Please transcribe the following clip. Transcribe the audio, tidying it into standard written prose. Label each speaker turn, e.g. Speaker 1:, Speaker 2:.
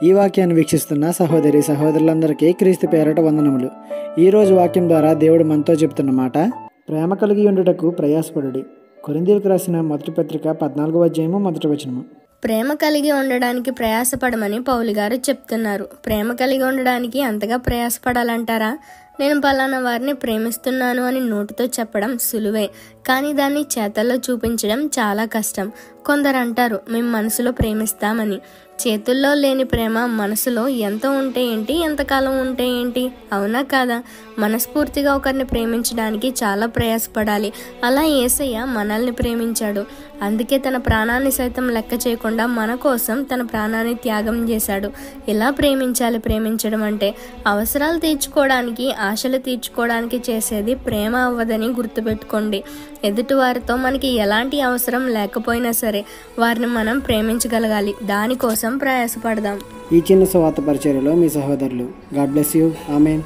Speaker 1: ఈ వాక్యాన్ని వీక్షిస్తున్న సహోదరి సహోదరులందరికీ క్రీస్తు పేరట వందనములు. ఈరోజు వాక్యం ద్వారా దేవుడు మనతో చెప్తున్న మాట, ప్రేమ కలిగి ఉండుటకు ప్రయాసపడుడి. కొరింథీయులకు రాసిన మొదటి పత్రిక 14వ అధ్యాయము 1వ వచనము.
Speaker 2: ప్రేమ కలిగి ఉండడానికి ప్రయాసపడమని పౌలు గారు చెప్తున్నారు. ప్రేమ కలిగి ఉండడానికి అంతగా ప్రయాసపడాలంటారా? నేను పలానా వారిని ప్రేమిస్తున్నాను అని నోటితో చెప్పడం సులువే, కానీ దాన్ని చేతల్లో చూపించడం చాలా కష్టం. కొందరు అంటారు, మేము మనసులో ప్రేమిస్తామని. చేతుల్లో లేని ప్రేమ మనసులో ఎంత ఉంటే ఏంటి, ఎంతకాలం ఉంటే ఏంటి? అవునా కాదా? మనస్ఫూర్తిగా ఒకరిని ప్రేమించడానికి చాలా ప్రయాసపడాలి. అలా యేసయ్య మనల్ని ప్రేమించాడు. అందుకే తన ప్రాణాన్ని సైతం లెక్క చేయకుండా మన కోసం తన ప్రాణాన్ని త్యాగం చేశాడు. ఇలా ప్రేమించాలి. ప్రేమించడం అంటే అవసరాలు తీర్చుకోవడానికి, ఆశలు తీర్చుకోవడానికి చేసేది ప్రేమ అవ్వదని గుర్తుపెట్టుకోండి. ఎదుటి వారితో మనకి ఎలాంటి అవసరం లేకపోయినా సరే వారిని మనం ప్రేమించగలగాలి. దానికోసం ప్రయాసపడదాం.
Speaker 1: ఈ చిన్న సువార్త పరిచర్యలో మీ సహోదరులు. God bless you. ఆమేన్.